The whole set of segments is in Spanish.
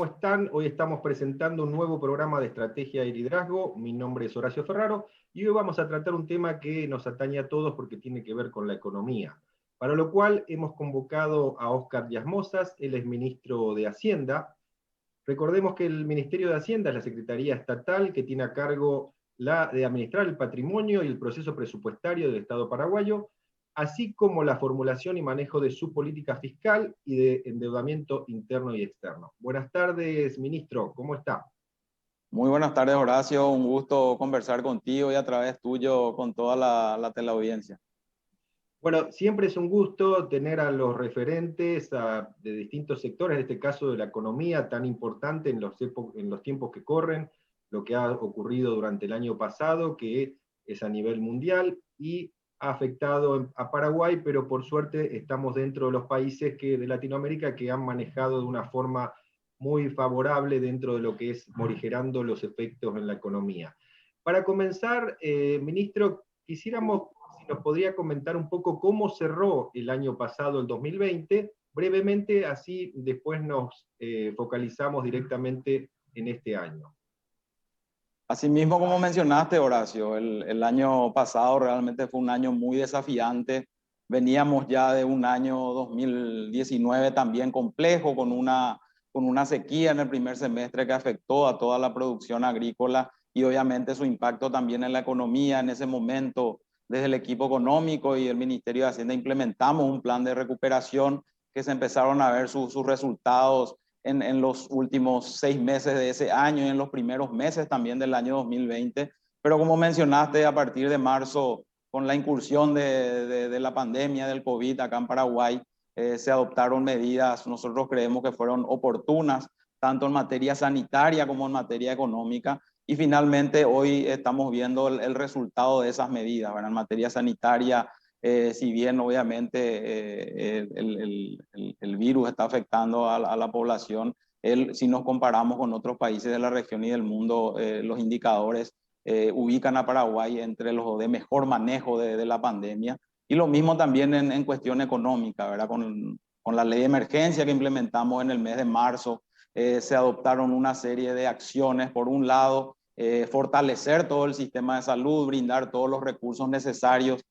¿cómo están? Hoy estamos presentando un nuevo programa de estrategia y liderazgo. Mi nombre es Horacio Ferraro y hoy vamos a tratar un tema que nos atañe a todos porque tiene que ver con la economía. Para lo cual hemos convocado a Óscar Díaz Mozas, él es ministro de Hacienda. Recordemos que el Ministerio de Hacienda es la Secretaría Estatal que tiene a cargo la de administrar el patrimonio y el proceso presupuestario del Estado paraguayo, así como la formulación y manejo de su política fiscal y de endeudamiento interno y externo. Buenas tardes, ministro, ¿cómo está? Muy buenas tardes, Horacio. Un gusto conversar contigo y a través tuyo con toda la teleaudiencia. Bueno, siempre es un gusto tener a los referentes de distintos sectores, en este caso de la economía tan importante en los tiempos que corren, lo que ha ocurrido durante el año pasado, que es a nivel mundial y ha afectado a Paraguay, pero por suerte estamos dentro de los países de Latinoamérica que han manejado de una forma muy favorable dentro de lo que es morigerando los efectos en la economía. Para comenzar, ministro, quisiéramos si nos podría comentar un poco cómo cerró el año pasado, el 2020, brevemente, así después nos focalizamos directamente en este año. Asimismo, como mencionaste, Horacio, el año pasado realmente fue un año muy desafiante. Veníamos ya de un año 2019 también complejo, con una sequía en el primer semestre que afectó a toda la producción agrícola y obviamente su impacto también en la economía. En ese momento, desde el equipo económico y el Ministerio de Hacienda implementamos un plan de recuperación que se empezaron a ver sus resultados en los últimos 6 meses de ese año y en los primeros meses también del año 2020. Pero como mencionaste, a partir de marzo, con la incursión de la pandemia del COVID acá en Paraguay, se adoptaron medidas, nosotros creemos que fueron oportunas, tanto en materia sanitaria como en materia económica. Y finalmente hoy estamos viendo el resultado de esas medidas, ¿verdad? En materia sanitaria, si bien obviamente el virus está afectando a la población, si nos comparamos con otros países de la región y del mundo, los indicadores ubican a Paraguay entre los de mejor manejo de la pandemia. Y lo mismo también en cuestión económica, ¿verdad? Con la ley de emergencia que implementamos en el mes de marzo, se adoptaron una serie de acciones. Por un lado, fortalecer todo el sistema de salud, brindar todos los recursos necesarios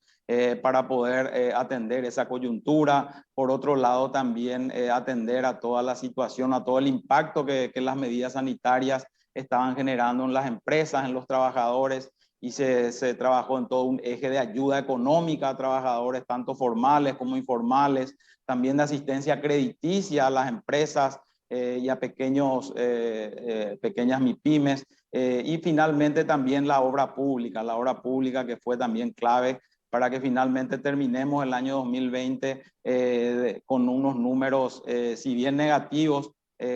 para poder atender esa coyuntura. Por otro lado, también atender a toda la situación, a todo el impacto que las medidas sanitarias estaban generando en las empresas, en los trabajadores, y se trabajó en todo un eje de ayuda económica a trabajadores, tanto formales como informales, también de asistencia crediticia a las empresas y a pequeñas MIPYMES, y finalmente también la obra pública que fue también clave para que finalmente terminemos el año 2020 con unos números, si bien negativos,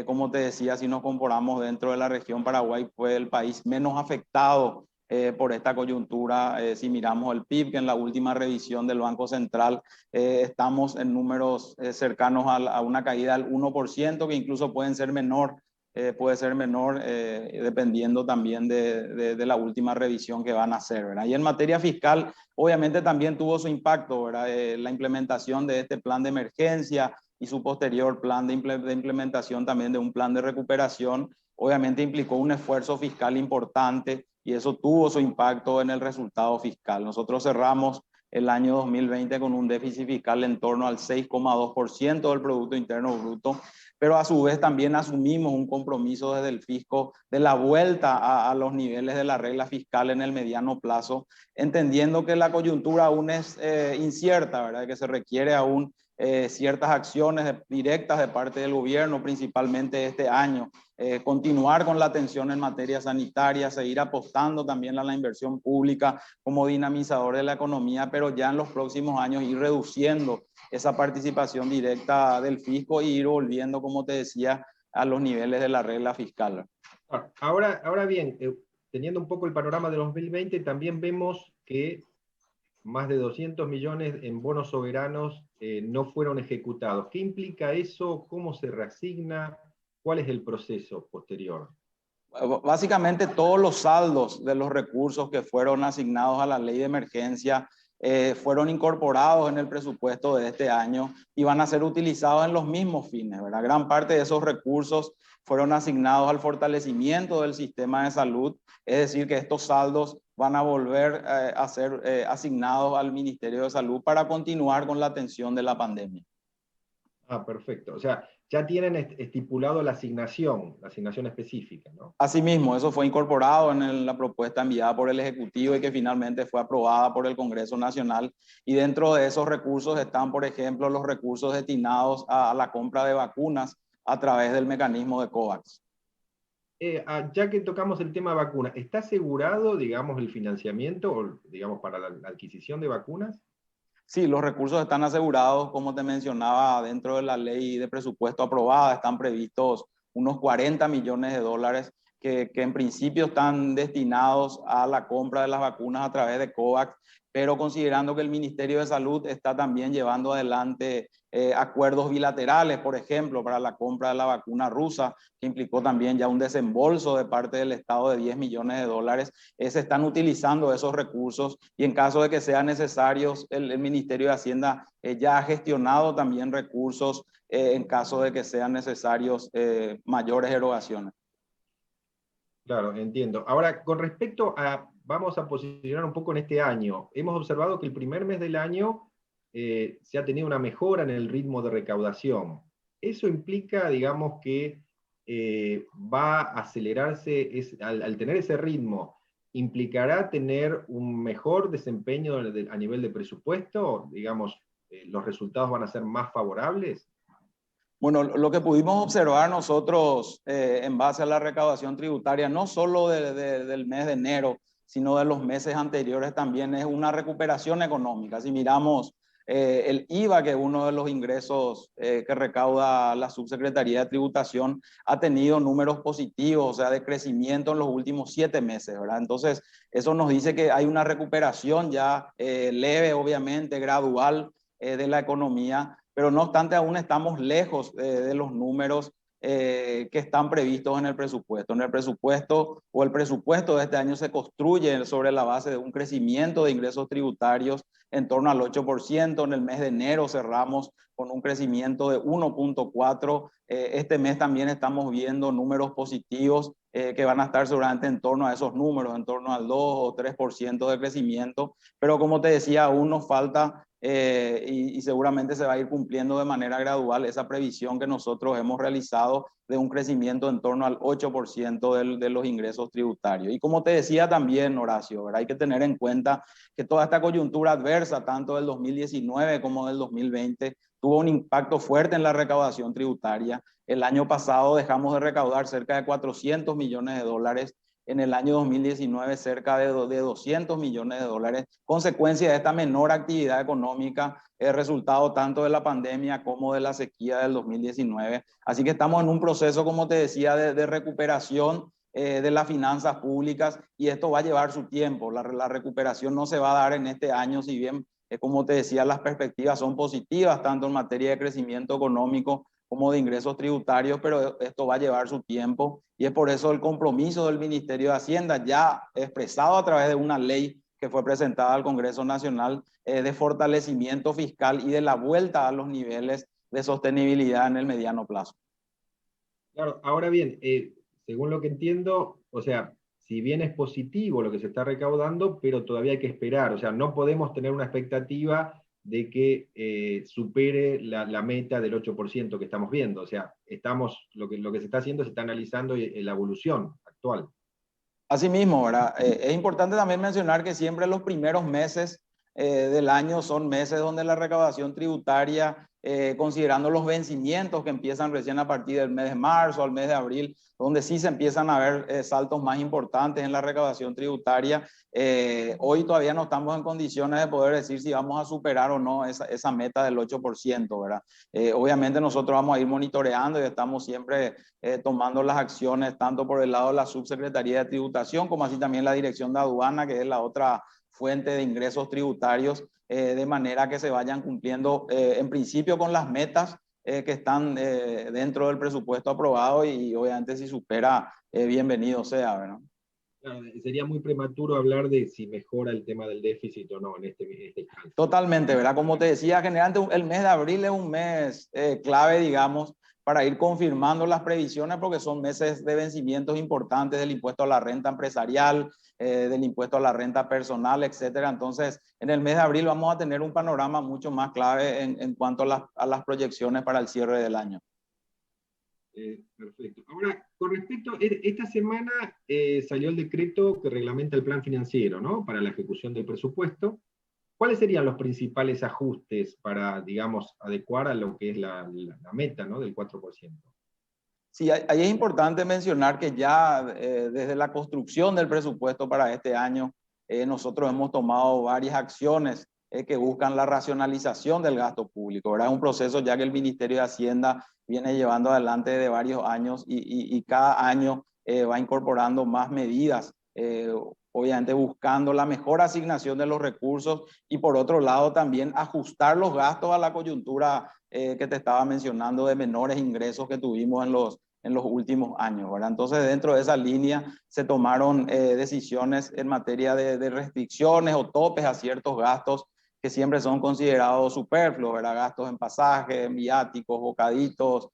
como te decía, si nos comparamos dentro de la región, Paraguay fue el país menos afectado por esta coyuntura. Si miramos el PIB, que en la última revisión del Banco Central estamos en números cercanos a una caída del 1%, que incluso puede ser menor dependiendo también de la última revisión que van a hacer, ¿verdad? Y en materia fiscal, obviamente también tuvo su impacto, ¿verdad? La implementación de este plan de emergencia y su posterior plan de implementación también de un plan de recuperación, obviamente implicó un esfuerzo fiscal importante y eso tuvo su impacto en el resultado fiscal. Nosotros cerramos el año 2020 con un déficit fiscal en torno al 6,2% del Producto Interno Bruto, pero a su vez también asumimos un compromiso desde el fisco de la vuelta a los niveles de la regla fiscal en el mediano plazo, entendiendo que la coyuntura aún es incierta, ¿verdad? Que se requiere aún ciertas acciones directas de parte del gobierno, principalmente este año. Continuar con la atención en materia sanitaria, seguir apostando también a la inversión pública como dinamizador de la economía, pero ya en los próximos años ir reduciendo esa participación directa del fisco y ir volviendo, como te decía, a los niveles de la regla fiscal. Ahora bien, teniendo un poco el panorama de 2020, también vemos que más de 200 millones en bonos soberanos no fueron ejecutados. ¿Qué implica eso? ¿Cómo se reasigna? ¿Cuál es el proceso posterior? Básicamente todos los saldos de los recursos que fueron asignados a la ley de emergencia fueron incorporados en el presupuesto de este año y van a ser utilizados en los mismos fines, ¿verdad? Gran parte de esos recursos fueron asignados al fortalecimiento del sistema de salud, es decir, que estos saldos van a volver a ser asignados al Ministerio de Salud para continuar con la atención de la pandemia. Ah, perfecto. O sea, ya tienen estipulado la asignación específica, ¿no? Asimismo, eso fue incorporado en la propuesta enviada por el Ejecutivo y que finalmente fue aprobada por el Congreso Nacional. Y dentro de esos recursos están, por ejemplo, los recursos destinados a la compra de vacunas a través del mecanismo de COVAX. Ya que tocamos el tema de vacunas, ¿está asegurado, digamos, el financiamiento, o, digamos, para la adquisición de vacunas? Sí, los recursos están asegurados, como te mencionaba, dentro de la ley de presupuesto aprobada, están previstos unos 40 millones de dólares que en principio están destinados a la compra de las vacunas a través de COVAX, pero considerando que el Ministerio de Salud está también llevando adelante acuerdos bilaterales, por ejemplo, para la compra de la vacuna rusa, que implicó también ya un desembolso de parte del Estado de 10 millones de dólares, se están utilizando esos recursos y en caso de que sean necesarios, el Ministerio de Hacienda ya ha gestionado también recursos en caso de que sean necesarios mayores erogaciones. Claro, entiendo. Ahora, con respecto a, vamos a posicionar un poco en este año, hemos observado que el primer mes del año se ha tenido una mejora en el ritmo de recaudación. Eso implica, digamos, que va a acelerarse, al tener ese ritmo, ¿implicará tener un mejor desempeño a nivel de presupuesto? Digamos, ¿los resultados van a ser más favorables? Bueno, lo que pudimos observar nosotros en base a la recaudación tributaria, no solo del mes de enero, sino de los meses anteriores también, es una recuperación económica. Si miramos el IVA, que es uno de los ingresos que recauda la Subsecretaría de Tributación, ha tenido números positivos, o sea, de crecimiento en los últimos 7 meses, ¿verdad? Entonces, eso nos dice que hay una recuperación ya leve, obviamente, gradual de la economía, pero no obstante aún estamos lejos de los números que están previstos en el presupuesto. En el presupuesto o el presupuesto de este año se construye sobre la base de un crecimiento de ingresos tributarios en torno al 8%. En el mes de enero cerramos con un crecimiento de 1.4%. Este mes también estamos viendo números positivos que van a estar seguramente en torno a esos números, en torno al 2 o 3% de crecimiento. Pero como te decía, aún nos falta y seguramente se va a ir cumpliendo de manera gradual esa previsión que nosotros hemos realizado de un crecimiento en torno al 8% de los ingresos tributarios. Y como te decía también, Horacio, ¿verdad? Hay que tener en cuenta que toda esta coyuntura adversa, tanto del 2019 como del 2020, tuvo un impacto fuerte en la recaudación tributaria. El año pasado dejamos de recaudar cerca de 400 millones de dólares. En el año 2019 cerca de 200 millones de dólares, consecuencia de esta menor actividad económica, resultado tanto de la pandemia como de la sequía del 2019. Así que estamos en un proceso, como te decía, de recuperación de las finanzas públicas y esto va a llevar su tiempo. La recuperación no se va a dar en este año, si bien, como te decía, las perspectivas son positivas, tanto en materia de crecimiento económico como de ingresos tributarios, pero esto va a llevar su tiempo y es por eso el compromiso del Ministerio de Hacienda, ya expresado a través de una ley que fue presentada al Congreso Nacional, de fortalecimiento fiscal y de la vuelta a los niveles de sostenibilidad en el mediano plazo. Claro, ahora bien, según lo que entiendo, o sea, si bien es positivo lo que se está recaudando, pero todavía hay que esperar, o sea, no podemos tener una expectativa de que supere la meta del 8% que estamos viendo, o sea, lo que se está haciendo, se está analizando la evolución actual. Asimismo, ¿verdad? Es importante también mencionar que siempre los primeros meses del año son meses donde la recaudación tributaria, considerando los vencimientos que empiezan recién a partir del mes de marzo al mes de abril, donde sí se empiezan a ver saltos más importantes en la recaudación tributaria. Hoy todavía no estamos en condiciones de poder decir si vamos a superar o no esa meta del 8%, ¿verdad? Obviamente nosotros vamos a ir monitoreando y estamos siempre tomando las acciones tanto por el lado de la Subsecretaría de Tributación como así también la Dirección de Aduana, que es la otra fuente de ingresos tributarios, de manera que se vayan cumpliendo en principio con las metas que están dentro del presupuesto aprobado y obviamente si supera, bienvenido sea, ¿verdad? Claro, sería muy prematuro hablar de si mejora el tema del déficit o no en este caso. Totalmente, ¿verdad? Como te decía, generalmente el mes de abril es un mes clave, digamos, para ir confirmando las previsiones porque son meses de vencimientos importantes del impuesto a la renta empresarial, del impuesto a la renta personal, etcétera. Entonces, en el mes de abril vamos a tener un panorama mucho más clave en cuanto a las proyecciones para el cierre del año. Perfecto. Ahora, con respecto, esta semana salió el decreto que reglamenta el plan financiero, ¿no? Para la ejecución del presupuesto. ¿Cuáles serían los principales ajustes para, digamos, adecuar a lo que es la meta, ¿no? Del 4%? Sí, ahí es importante mencionar que ya desde la construcción del presupuesto para este año, nosotros hemos tomado varias acciones que buscan la racionalización del gasto público, ¿verdad? Es un proceso ya que el Ministerio de Hacienda viene llevando adelante de varios años y cada año va incorporando más medidas, obviamente buscando la mejor asignación de los recursos y por otro lado también ajustar los gastos a la coyuntura que te estaba mencionando de menores ingresos que tuvimos en los últimos años, ¿verdad? Entonces, dentro de esa línea se tomaron decisiones en materia de restricciones o topes a ciertos gastos que siempre son considerados superfluos, ¿verdad? Gastos en pasajes, en viáticos, bocaditos,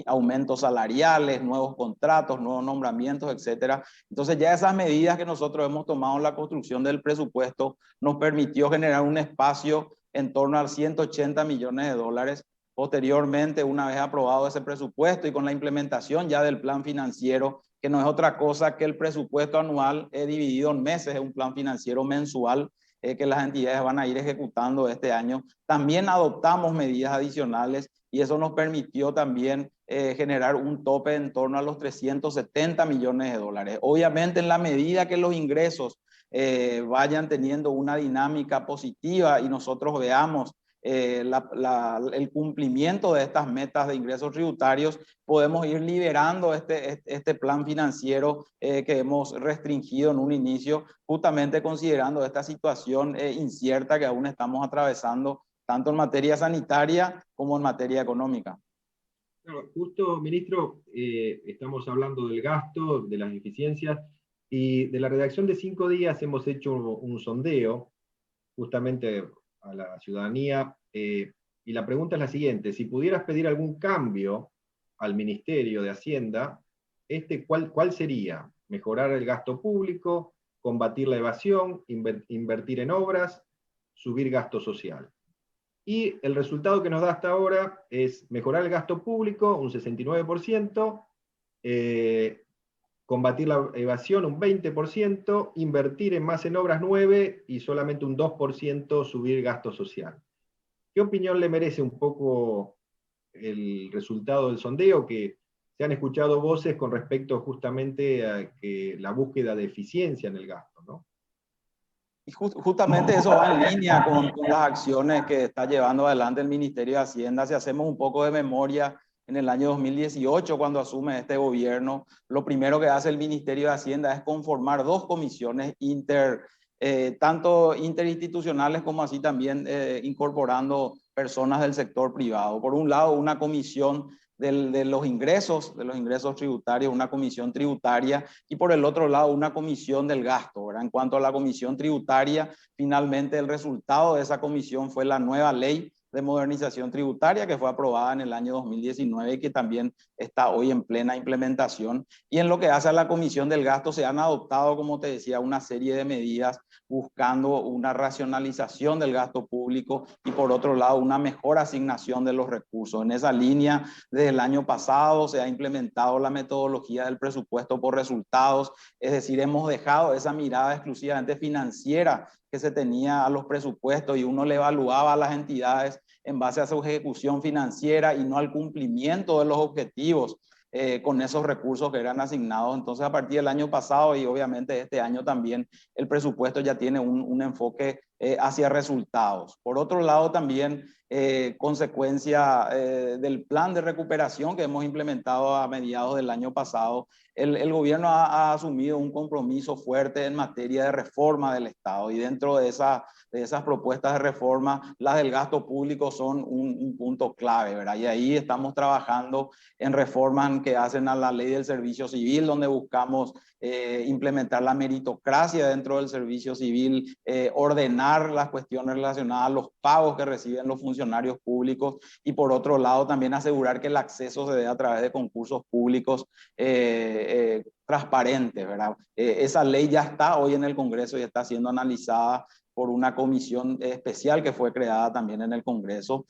aumentos salariales, nuevos contratos, nuevos nombramientos, etcétera. Entonces, ya esas medidas que nosotros hemos tomado en la construcción del presupuesto nos permitió generar un espacio en torno a 180 millones de dólares. Posteriormente, una vez aprobado ese presupuesto y con la implementación ya del plan financiero, que no es otra cosa que el presupuesto anual dividido en meses, es un plan financiero mensual que las entidades van a ir ejecutando este año. También adoptamos medidas adicionales y eso nos permitió también generar un tope en torno a los 370 millones de dólares. Obviamente, en la medida que los ingresos vayan teniendo una dinámica positiva y nosotros veamos el cumplimiento de estas metas de ingresos tributarios, podemos ir liberando este plan financiero que hemos restringido en un inicio, justamente considerando esta situación incierta que aún estamos atravesando, tanto en materia sanitaria como en materia económica. Claro, justo, ministro, estamos hablando del gasto, de las eficiencias, y de la redacción de 5 días hemos hecho un sondeo justamente a la ciudadanía, y la pregunta es la siguiente: si pudieras pedir algún cambio al Ministerio de Hacienda, ¿cuál sería? ¿Mejorar el gasto público, combatir la evasión, invertir en obras, subir gasto social? Y el resultado que nos da hasta ahora es mejorar el gasto público, un 69%, combatir la evasión un 20%, invertir más en obras 9% y solamente un 2% subir gasto social. ¿Qué opinión le merece un poco el resultado del sondeo? Que se han escuchado voces con respecto justamente a que la búsqueda de eficiencia en el gasto, ¿no? Y justamente eso va en línea con las acciones que está llevando adelante el Ministerio de Hacienda. Si hacemos un poco de memoria, en el año 2018, cuando asume este gobierno, lo primero que hace el Ministerio de Hacienda es conformar 2 comisiones tanto interinstitucionales como así también incorporando personas del sector privado. Por un lado, una comisión de los ingresos tributarios, una comisión tributaria, y por el otro lado una comisión del gasto, ¿verdad? En cuanto a la comisión tributaria, finalmente el resultado de esa comisión fue la nueva ley de modernización tributaria que fue aprobada en el año 2019 y que también está hoy en plena implementación. Y en lo que hace a la comisión del gasto se han adoptado, como te decía, una serie de medidas buscando una racionalización del gasto público y por otro lado una mejor asignación de los recursos. En esa línea, desde el año pasado se ha implementado la metodología del presupuesto por resultados, es decir, hemos dejado esa mirada exclusivamente financiera que se tenía a los presupuestos y uno le evaluaba a las entidades en base a su ejecución financiera y no al cumplimiento de los objetivos con esos recursos que eran asignados. Entonces, a partir del año pasado y obviamente este año también, el presupuesto ya tiene un enfoque hacia resultados. Por otro lado, también consecuencia del plan de recuperación que hemos implementado a mediados del año pasado, el gobierno ha asumido un compromiso fuerte en materia de reforma del Estado, y dentro de esas propuestas de reforma, las del gasto público son un punto clave, ¿verdad? Y ahí estamos trabajando en reformas que hacen a la ley del servicio civil, donde buscamos implementar la meritocracia dentro del servicio civil, ordenar las cuestiones relacionadas a los pagos que reciben los funcionarios públicos, y por otro lado también asegurar que el acceso se dé a través de concursos públicos transparentes, ¿verdad? Esa ley ya está hoy en el Congreso y está siendo analizada por una comisión especial que fue creada también en el Congreso.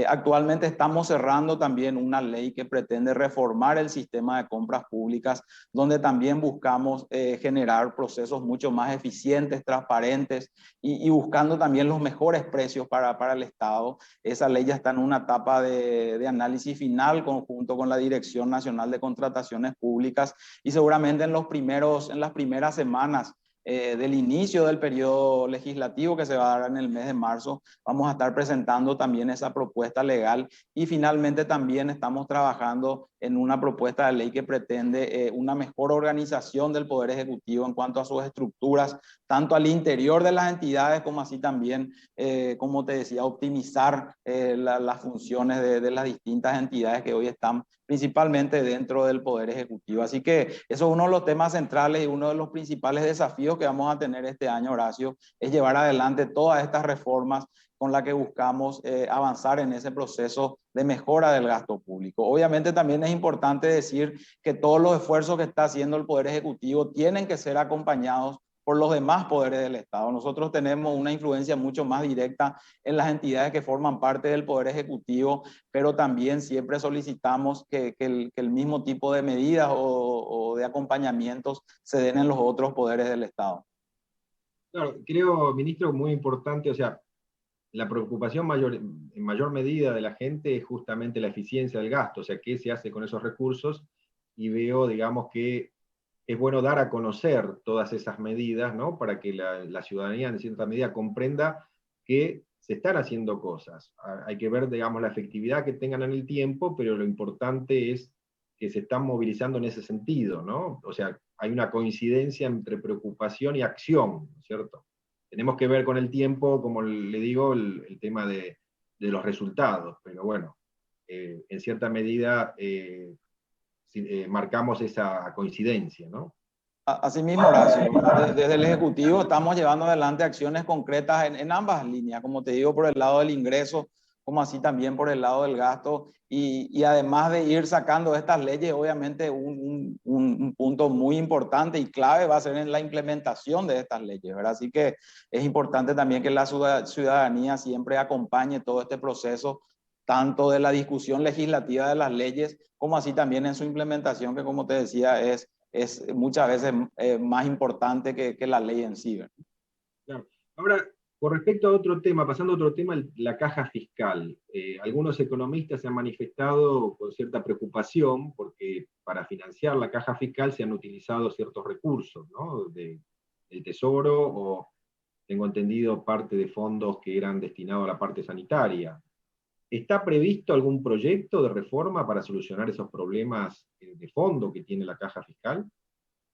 Actualmente estamos cerrando también una ley que pretende reformar el sistema de compras públicas, donde también buscamos generar procesos mucho más eficientes, transparentes, y buscando también los mejores precios para el Estado. Esa ley ya está en una etapa de análisis final conjunto con la Dirección Nacional de Contrataciones Públicas, y seguramente en las primeras semanas del inicio del periodo legislativo, que se va a dar en el mes de marzo, vamos a estar presentando también esa propuesta legal. Y finalmente también estamos trabajando en una propuesta de ley que pretende una mejor organización del Poder Ejecutivo en cuanto a sus estructuras, tanto al interior de las entidades como así también, como te decía, optimizar las funciones de las distintas entidades que hoy están principalmente dentro del Poder Ejecutivo. Así que eso es uno de los temas centrales y uno de los principales desafíos que vamos a tener este año, Horacio, es llevar adelante todas estas reformas con las que buscamos avanzar en ese proceso de mejora del gasto público. Obviamente también es importante decir que todos los esfuerzos que está haciendo el Poder Ejecutivo tienen que ser acompañados por los demás poderes del Estado. Nosotros tenemos una influencia mucho más directa en las entidades que forman parte del Poder Ejecutivo, pero también siempre solicitamos que el mismo tipo de medidas o de acompañamientos se den en los otros poderes del Estado. Claro, creo, ministro, muy importante, o sea, la preocupación en mayor medida de la gente es justamente la eficiencia del gasto, o sea, qué se hace con esos recursos, y veo, digamos, que es bueno dar a conocer todas esas medidas, ¿no? Para que la ciudadanía en cierta medida comprenda que se están haciendo cosas. Hay que ver, digamos, la efectividad que tengan en el tiempo, pero lo importante es que se están movilizando en ese sentido, ¿no? O sea, hay una coincidencia entre preocupación y acción, ¿no es cierto? Tenemos que ver con el tiempo, como le digo, el tema de los resultados, pero bueno, en cierta medida marcamos esa coincidencia, ¿no? Así mismo, Horacio, desde el Ejecutivo estamos llevando adelante acciones concretas en ambas líneas, como te digo, por el lado del ingreso, como así también por el lado del gasto, y además de ir sacando estas leyes, obviamente un punto muy importante y clave va a ser en la implementación de estas leyes, ¿verdad? Así que es importante también que la ciudadanía siempre acompañe todo este proceso, tanto de la discusión legislativa de las leyes, como así también en su implementación, que como te decía, es muchas veces más importante que la ley en sí. Claro. Ahora, con respecto a otro tema, pasando a otro tema, la caja fiscal. Algunos economistas se han manifestado con cierta preocupación porque para financiar la caja fiscal se han utilizado ciertos recursos, ¿no? Del Tesoro, o tengo entendido parte de fondos que eran destinados a la parte sanitaria. ¿Está previsto algún proyecto de reforma para solucionar esos problemas de fondo que tiene la caja fiscal?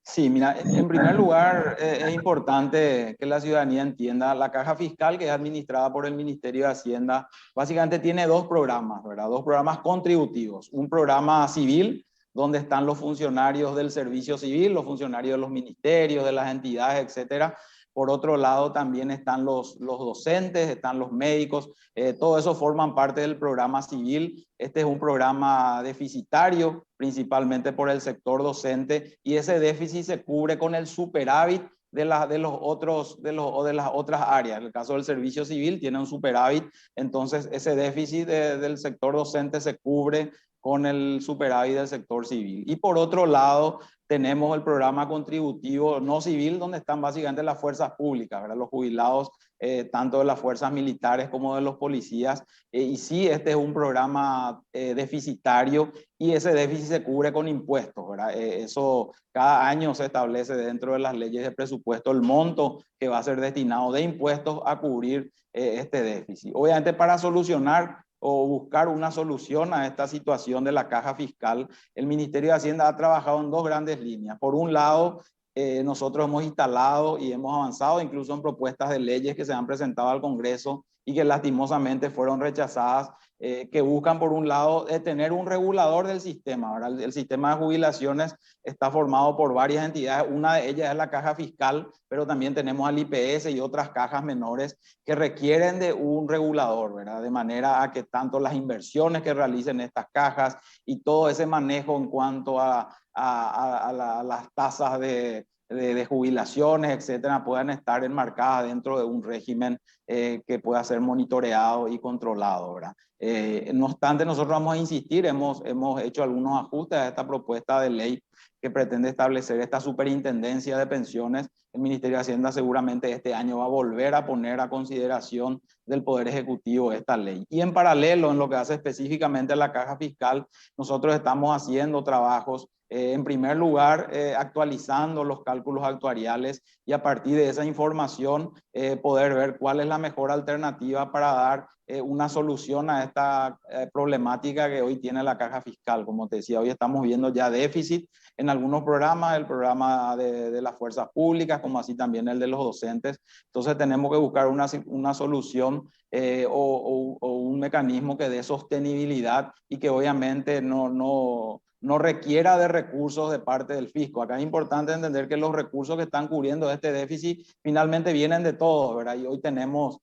Sí, mira, en primer lugar es importante que la ciudadanía entienda, la caja fiscal, que es administrada por el Ministerio de Hacienda, básicamente tiene dos programas, ¿verdad? Dos programas contributivos. Un programa civil, donde están los funcionarios del servicio civil, los funcionarios de los ministerios, de las entidades, etcétera. Por otro lado, también están los docentes, están los médicos, todo eso forman parte del programa civil. Este es un programa deficitario, principalmente por el sector docente, y ese déficit se cubre con el superávit de las otras áreas. En el caso del servicio civil tiene un superávit, entonces ese déficit del sector docente se cubre con el superávit del sector civil. Y por otro lado, tenemos el programa contributivo no civil, donde están básicamente las fuerzas públicas, ¿verdad? Los jubilados, tanto de las fuerzas militares como de los policías. Y sí, este es un programa deficitario y ese déficit se cubre con impuestos, ¿verdad? Eso cada año se establece dentro de las leyes de presupuesto el monto que va a ser destinado de impuestos a cubrir este déficit. Obviamente, para solucionar o buscar una solución a esta situación de la caja fiscal, el Ministerio de Hacienda ha trabajado en dos grandes líneas. Por un lado, nosotros hemos instalado y hemos avanzado incluso en propuestas de leyes que se han presentado al Congreso y que lastimosamente fueron rechazadas, que buscan por un lado tener un regulador del sistema, ¿verdad? El sistema de jubilaciones está formado por varias entidades, una de ellas es la caja fiscal, pero también tenemos al IPS y otras cajas menores que requieren de un regulador, ¿verdad? De manera a que tanto las inversiones que realicen estas cajas y todo ese manejo en cuanto a las tasas de jubilaciones, etcétera, puedan estar enmarcadas dentro de un régimen que pueda ser monitoreado y controlado, ¿verdad? No obstante, nosotros vamos a insistir, hemos hecho algunos ajustes a esta propuesta de ley que pretende establecer esta superintendencia de pensiones. El Ministerio de Hacienda seguramente este año va a volver a poner a consideración del Poder Ejecutivo esta ley. Y en paralelo, en lo que hace específicamente a la caja fiscal, nosotros estamos haciendo trabajos, en primer lugar, actualizando los cálculos actuariales y a partir de esa información poder ver cuál es la mejor alternativa para dar una solución a esta problemática que hoy tiene la caja fiscal. Como te decía, hoy estamos viendo ya déficit en algunos programas, el programa de las fuerzas públicas, como así también el de los docentes. Entonces tenemos que buscar una solución o un mecanismo que dé sostenibilidad y que obviamente no requiera de recursos de parte del fisco. Acá es importante entender que los recursos que están cubriendo este déficit finalmente vienen de todos, ¿verdad? Y hoy tenemos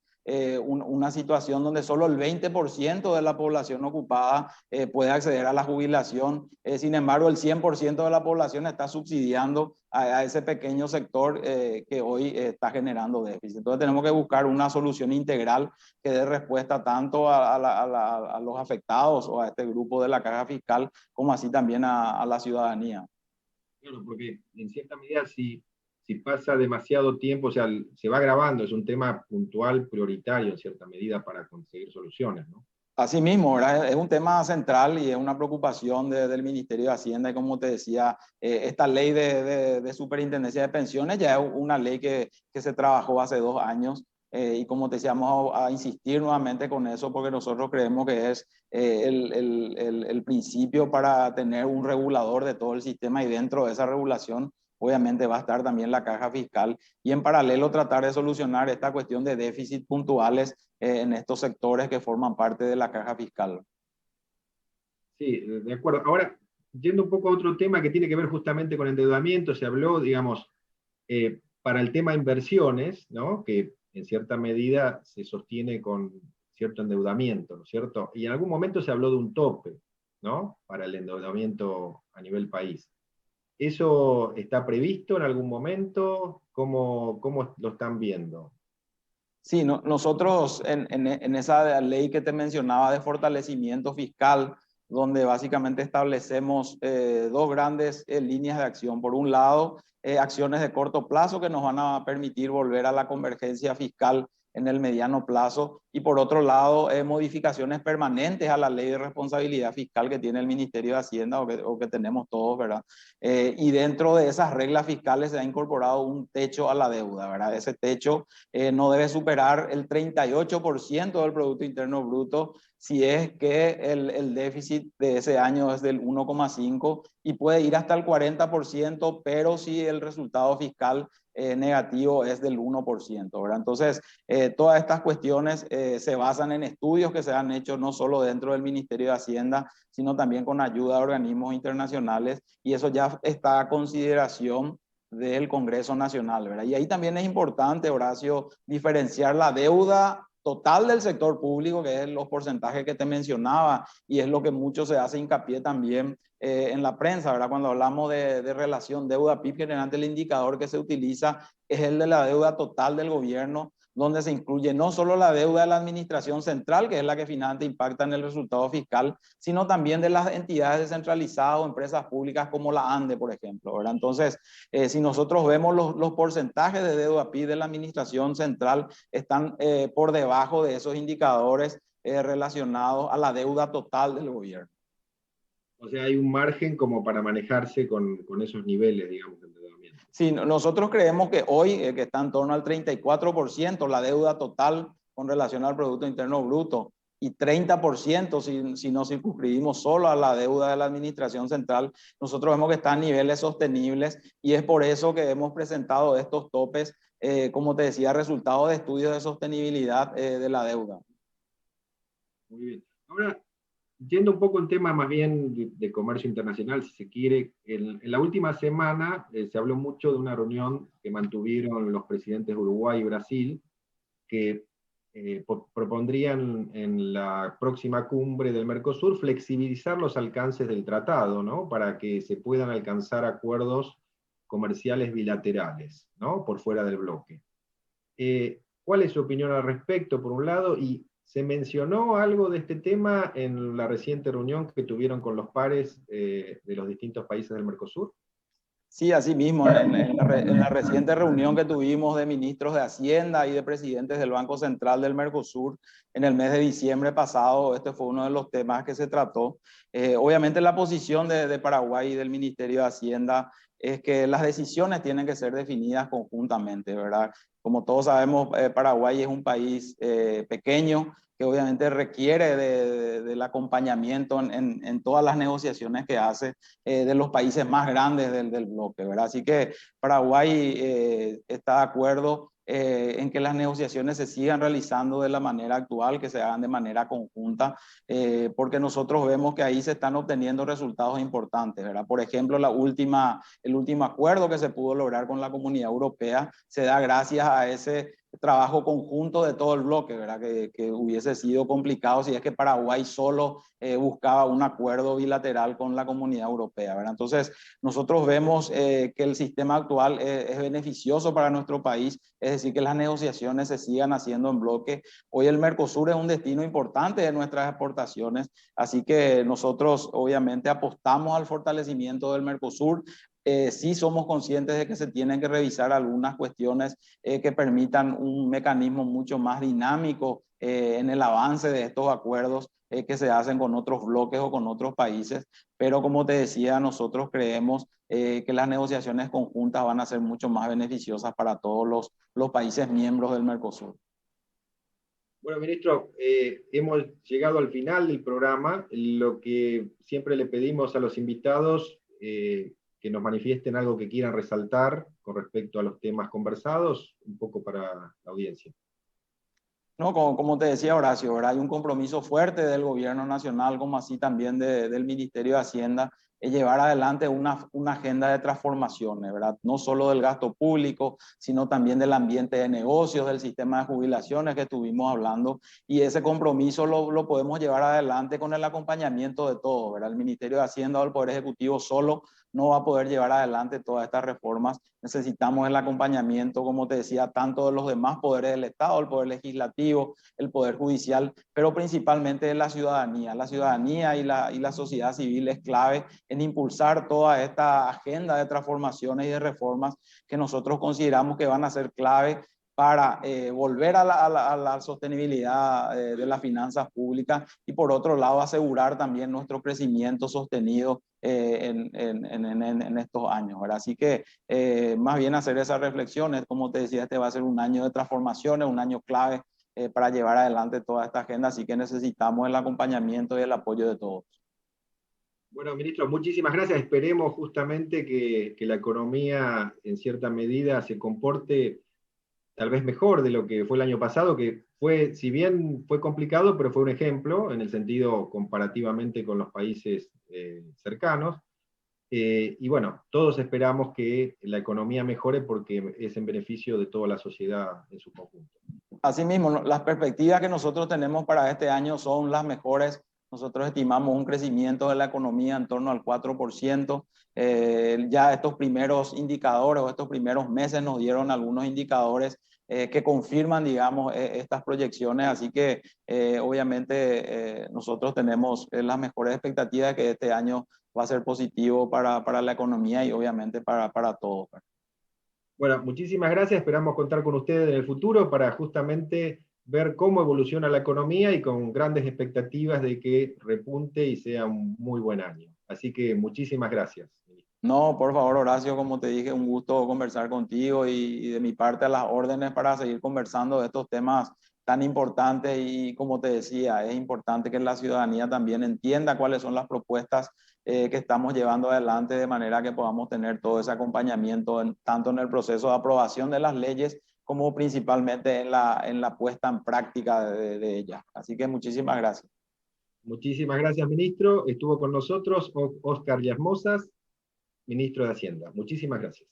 una situación donde solo el 20% de la población ocupada puede acceder a la jubilación. Sin embargo, el 100% de la población está subsidiando a ese pequeño sector que hoy está generando déficit. Entonces tenemos que buscar una solución integral que dé respuesta tanto a los afectados o a este grupo de la caja fiscal, como así también a la ciudadanía. Claro, porque en cierta medida si pasa demasiado tiempo, o sea, se va agravando, es un tema puntual, prioritario en cierta medida para conseguir soluciones, ¿no? Así mismo, ¿verdad? Es un tema central y es una preocupación del Ministerio de Hacienda y como te decía, esta ley de superintendencia de pensiones ya es una ley que se trabajó hace 2 años y como te decía, vamos a insistir nuevamente con eso porque nosotros creemos que es el principio para tener un regulador de todo el sistema y dentro de esa regulación obviamente va a estar también la caja fiscal y en paralelo tratar de solucionar esta cuestión de déficit puntuales en estos sectores que forman parte de la caja fiscal. Sí, de acuerdo. Ahora, yendo un poco a otro tema que tiene que ver justamente con endeudamiento, se habló, digamos, para el tema inversiones, ¿no? Que en cierta medida se sostiene con cierto endeudamiento, ¿no es cierto? Y en algún momento se habló de un tope, ¿no? Para el endeudamiento a nivel país. ¿Eso está previsto en algún momento? ¿Cómo lo están viendo? Sí, nosotros en esa ley que te mencionaba de fortalecimiento fiscal, donde básicamente establecemos dos grandes líneas de acción. Por un lado, acciones de corto plazo que nos van a permitir volver a la convergencia fiscal en el mediano plazo y por otro lado modificaciones permanentes a la ley de responsabilidad fiscal que tiene el Ministerio de Hacienda o que tenemos todos, ¿verdad? Y dentro de esas reglas fiscales se ha incorporado un techo a la deuda, ¿verdad? Ese techo no debe superar el 38% del Producto Interno Bruto si es que el déficit de ese año es del 1,5 y puede ir hasta el 40%, pero si el resultado fiscal negativo es del 1%, ¿verdad? Entonces, todas estas cuestiones se basan en estudios que se han hecho no solo dentro del Ministerio de Hacienda, sino también con ayuda de organismos internacionales y eso ya está a consideración del Congreso Nacional, ¿verdad? Y ahí también es importante, Horacio, diferenciar la deuda total del sector público, que es los porcentajes que te mencionaba, y es lo que mucho se hace hincapié también en la prensa, ¿verdad? Cuando hablamos de relación deuda-PIB, generalmente el indicador que se utiliza es el de la deuda total del gobierno, donde se incluye no solo la deuda de la administración central, que es la que finalmente impacta en el resultado fiscal, sino también de las entidades descentralizadas o empresas públicas como la ANDE, por ejemplo, ¿verdad? Entonces, si nosotros vemos los porcentajes de deuda PIB de la administración central, están por debajo de esos indicadores relacionados a la deuda total del gobierno. O sea, hay un margen como para manejarse con esos niveles, digamos, de endeudamiento. Sí, nosotros creemos que hoy, que está en torno al 34% la deuda total con relación al Producto Interno Bruto, y 30% si nos circunscribimos solo a la deuda de la administración central, nosotros vemos que están a niveles sostenibles, y es por eso que hemos presentado estos topes, como te decía, resultado de estudios de sostenibilidad de la deuda. Muy bien. Ahora, yendo un poco el tema más bien de comercio internacional, si se quiere, en la última semana se habló mucho de una reunión que mantuvieron los presidentes de Uruguay y Brasil, que propondrían en la próxima cumbre del Mercosur flexibilizar los alcances del tratado, ¿no? Para que se puedan alcanzar acuerdos comerciales bilaterales, ¿no? Por fuera del bloque. ¿Cuál es su opinión al respecto, por un lado? Y ¿se mencionó algo de este tema en la reciente reunión que tuvieron con los pares de los distintos países del Mercosur? Sí, así mismo, en la reciente reunión que tuvimos de ministros de Hacienda y de presidentes del Banco Central del Mercosur en el mes de diciembre pasado, este fue uno de los temas que se trató. Obviamente la posición de Paraguay y del Ministerio de Hacienda es que las decisiones tienen que ser definidas conjuntamente, ¿verdad? Como todos sabemos, Paraguay es un país pequeño, que obviamente requiere del acompañamiento en todas las negociaciones que hace de los países más grandes del bloque, ¿verdad? Así que Paraguay está de acuerdo en que las negociaciones se sigan realizando de la manera actual, que se hagan de manera conjunta, porque nosotros vemos que ahí se están obteniendo resultados importantes, ¿verdad? Por ejemplo, el último acuerdo que se pudo lograr con la Comunidad Europea se da gracias a ese trabajo conjunto de todo el bloque, ¿verdad? Que hubiese sido complicado si es que Paraguay solo buscaba un acuerdo bilateral con la Comunidad Europea, ¿verdad? Entonces, nosotros vemos que el sistema actual es beneficioso para nuestro país, es decir, que las negociaciones se sigan haciendo en bloque. Hoy el Mercosur es un destino importante de nuestras exportaciones, así que nosotros obviamente apostamos al fortalecimiento del Mercosur. Sí somos conscientes de que se tienen que revisar algunas cuestiones que permitan un mecanismo mucho más dinámico en el avance de estos acuerdos que se hacen con otros bloques o con otros países, pero como te decía, nosotros creemos que las negociaciones conjuntas van a ser mucho más beneficiosas para todos los países miembros del Mercosur. Bueno, ministro, hemos llegado al final del programa. Lo que siempre le pedimos a los invitados, que nos manifiesten algo que quieran resaltar con respecto a los temas conversados, un poco para la audiencia. No, como te decía Horacio, ¿verdad? Hay un compromiso fuerte del gobierno nacional, como así también del Ministerio de Hacienda, es llevar adelante una agenda de transformaciones, ¿verdad? No solo del gasto público, sino también del ambiente de negocios, del sistema de jubilaciones que estuvimos hablando, y ese compromiso lo podemos llevar adelante con el acompañamiento de todos, ¿verdad? El Ministerio de Hacienda o el Poder Ejecutivo solo no va a poder llevar adelante todas estas reformas. Necesitamos el acompañamiento, como te decía, tanto de los demás poderes del Estado, el Poder Legislativo, el Poder Judicial, pero principalmente de la ciudadanía. La ciudadanía y la sociedad civil es clave en impulsar toda esta agenda de transformaciones y de reformas que nosotros consideramos que van a ser clave para volver a la sostenibilidad de las finanzas públicas, y por otro lado asegurar también nuestro crecimiento sostenido en estos años, ¿verdad? Así que más bien hacer esas reflexiones, como te decía, este va a ser un año de transformaciones, un año clave para llevar adelante toda esta agenda, así que necesitamos el acompañamiento y el apoyo de todos. Bueno, ministro, muchísimas gracias. Esperemos justamente que la economía en cierta medida se comporte tal vez mejor de lo que fue el año pasado, que fue, si bien fue complicado, pero fue un ejemplo en el sentido comparativamente con los países cercanos. Y bueno, todos esperamos que la economía mejore porque es en beneficio de toda la sociedad en su conjunto. Asimismo, las perspectivas que nosotros tenemos para este año son las mejores. Nosotros estimamos un crecimiento de la economía en torno al 4%. Ya estos primeros indicadores o estos primeros meses nos dieron algunos indicadores que confirman, digamos, estas proyecciones. Así que obviamente nosotros tenemos las mejores expectativas de que este año va a ser positivo para la economía y obviamente para todos. Bueno, muchísimas gracias. Esperamos contar con ustedes en el futuro para justamente ver cómo evoluciona la economía y con grandes expectativas de que repunte y sea un muy buen año. Así que muchísimas gracias. No, por favor, Horacio, como te dije, un gusto conversar contigo y de mi parte a las órdenes para seguir conversando de estos temas tan importantes y como te decía, es importante que la ciudadanía también entienda cuáles son las propuestas que estamos llevando adelante de manera que podamos tener todo ese acompañamiento tanto en el proceso de aprobación de las leyes como principalmente en la puesta en práctica de ellas. Así que muchísimas gracias. Muchísimas gracias, ministro. Estuvo con nosotros Óscar Yasmosas, ministro de Hacienda. Muchísimas gracias.